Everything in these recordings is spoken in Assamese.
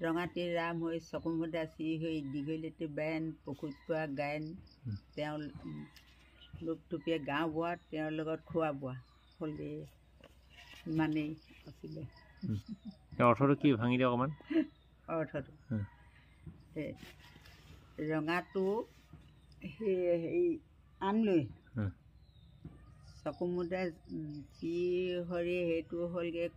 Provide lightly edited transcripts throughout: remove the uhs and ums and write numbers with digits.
ৰঙাটিৰ ৰাম হৈ চকুমুদা চি হৈ দীঘলীয়াটি বায়েন পুখুৰীত পোৱা গায়ন তেওঁ লোকটুপিয়ে গাঁও বোৱা তেওঁৰ লগত খোৱা বোৱা হ'লে ইমানেই আছিলে অৰ্থটো কি ভাঙি দিয়ক অকণমান অৰ্থটো ৰঙাটো সেই আনলৈ চকুমুদা চি হৰি সেইটো হ'লগৈ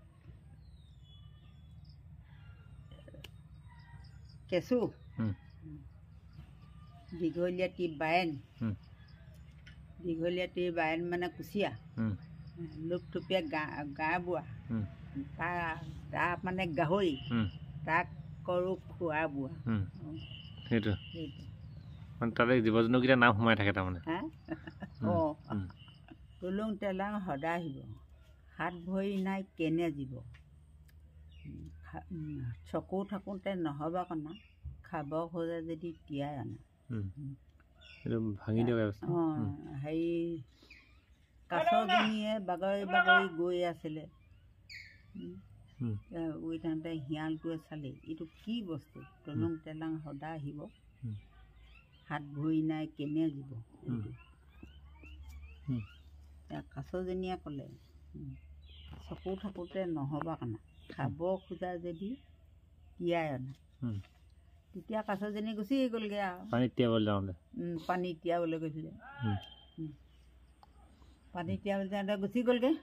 কেঁচু দীঘলীয়াটি বায়েন মানে কুচিয়া লোকটুপিয়ে গা বোৱা তাৰ মানে গাহৰি তাক কৰোঁ খোৱা বোৱা সেইটো মানে তাতে জীৱ জন্তুকেইটা নাম সোমাই থাকে তাৰমানে অঁ তুলুং তেলাং সদা আহিব হাত ভৰি নাই কেনে জীৱ চকু থাকোঁতে নহ'বা কণা খাব খোজে যদি তিয়াই অনা অঁ হেৰি কাছজনীয়ে বাগৰি বাগৰি গৈ আছিলে গৈ থাকোঁতে শিয়ালটোৱে চালে এইটো কি বস্তু তুলুং তেলাং সদা আহিব হাত ভৰি নাই কেনে জীৱ কাছজনীয়ে ক'লে চকু থাকোঁতে নহ'বা কাণা খাব খোজা যদি তিয়াই অনা তেতিয়া কাছজনী গুচি গ'লগৈ আৰু পানীত তিয়াবলৈ গৈছিলে পানীত তিয়াবলৈ যাওঁতে গুচি গ'লগৈ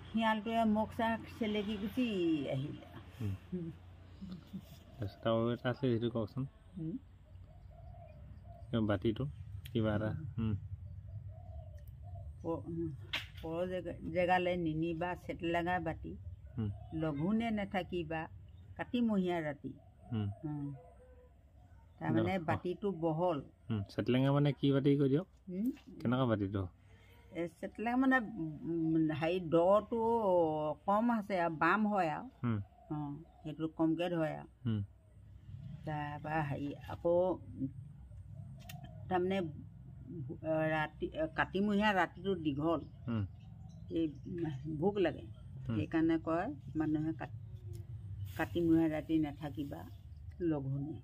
শিয়ালটোৱে মুখ চাহ চেলেকি গুচি আহিলে সেইটো কওকচোন বাতিটো কিবা এটা পৰ জেগালৈ নিনিবা চেটেলাঙা বাতি লঘোণে নাথাকিবা কাতিমহীয়া ৰাতি তাৰমানে বাতিটো বহল চেটেলাঙা মানে কি বাতি কৈ দিয়ক কেনেকুৱা বাতিটো চেটেলাঙা মানে হেৰি দটো কম আছে আৰু বাম হয় আৰু অঁ সেইটো কমকৈ ধৰে আৰু তাৰপৰা হেৰি আকৌ তাৰমানে ৰাতি কাতিমহীয়া ৰাতিটো দীঘল এই ভোক লাগে সেইকাৰণে কয় মানুহে কাতিমহীয়া ৰাতি নাথাকিবা লঘোণে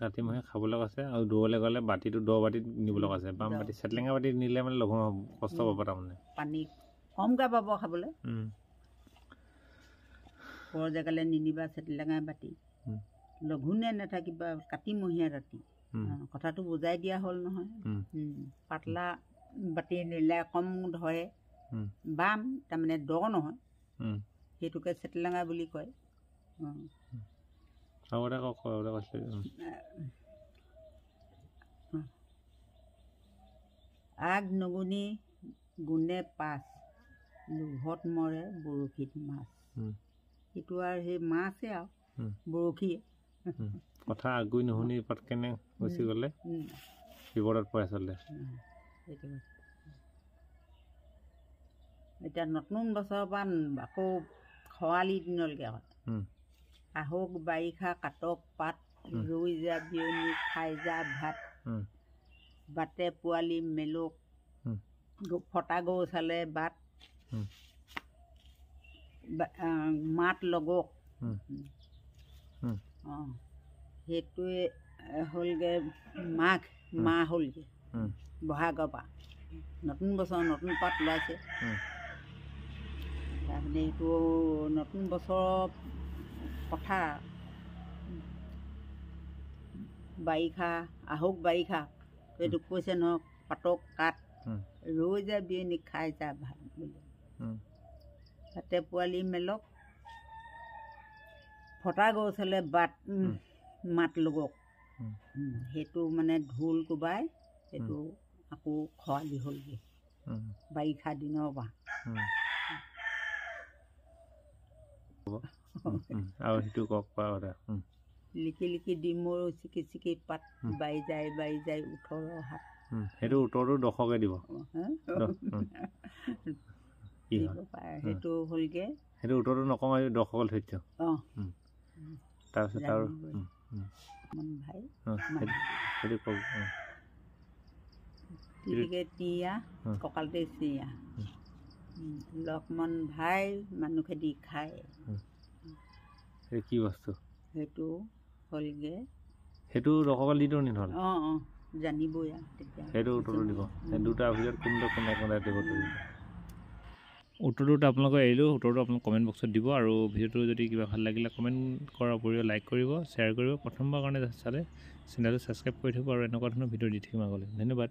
কাতিমহীয়া খাবলৈ আছে আৰু দূৰলৈ গ'লে বাতিটো দ বাতিত নিব লগা আছে বাম বাতি চেটেলেঙা বাতিত নিলে মানে লঘোণ কষ্ট পাব তাৰমানে পানী কমকৈ পাব খাবলৈ পৰ জেগালৈ নিনিবা চেটেলেঙা বাতি লঘোণে নাথাকিবা কাতিমহীয়া ৰাতি কথাটো বুজাই দিয়া হ'ল নহয় পাতলা বাতি নিলে কম ধৰে বাম তাৰমানে দ নহয় সেইটোকে চেটেলাঙা বুলি কয় আগ নগুনি গুণে পাছ লোভত মৰে বৰশীত মাছ সেইটো আৰু সেই মাছে আৰু বৰশীয়ে কথা আগুৰি নুশুনি পটকেনে গুচি গ'লে বিপদত পৰে আচলতে এতিয়া নতুন বছৰৰ পৰা আকৌ খৰালি দিনলৈকে হয় আহোক বাৰিষা কাটক পাত ৰুই যা বিয়নী খাই যা ভাত বাটে পোৱালি মেলক ফটা গৰু চালে বাট মাত লগক অঁ সেইটোৱে হ'লগৈ মাহ হ'লগৈ বহাগৰ পৰা নতুন বছৰ নতুন পাত ওলাইছে তাৰমানে এইটো নতুন বছৰৰ কথা বাৰিষা আহোক বাৰিষা এইটো কৈছে নহয় পাতক কাঠ ৰৈ যা বিয়নী খাই যা ভাত বুলি তাতে পোৱালি মেলক ফটা গৰু চালে বাট মাত লগক সেইটো মানে ঢোল কোবাই সেইটো আকৌ খৰালি হ'লগৈ বাৰিষা দিনৰ পৰা আৰু সেইটো কওক লিখি লিখি ডিমৌ চিকি চিকি পাত বাই যায় 18 হাত সেইটো উত্তৰটো 10কে দিব সেইটো হ'লগৈ সেইটো উত্তৰটো নকওঁ 10কে থৈছো অঁ তাৰপিছত আৰু ভাই সেইটো কওক তিলিকে তিয়া কঁকালতে চিয়া লক্ষ্মণ ভাই মানুহেদি খায় সেইটো কি বস্তু সেইটো হ'লগৈ সেইটো ৰসগোল্লা দিটো নি নহ'ল অঁ জানিবই আৰু তেতিয়া সেইটো উত্তৰটো দিব দুটাৰ ভিতৰত কোনটো কোনে দিব উত্তৰটো আপোনালোকে এৰিলোঁ উত্তৰটো আপোনালোকে কমেণ্ট বক্সত দিব আৰু ভিডিঅ'টো যদি কিবা ভাল লাগিলে কমেণ্ট কৰাৰ উপৰিও লাইক কৰিব শ্বেয়াৰ কৰিব প্ৰথমবাৰ কাৰণে চালে চেনেলটো ছাবস্ক্ৰাইব কৰি থ'ব আৰু এনেকুৱা ধৰণৰ ভিডিঅ' দি থাকিম আগলৈ ধন্যবাদ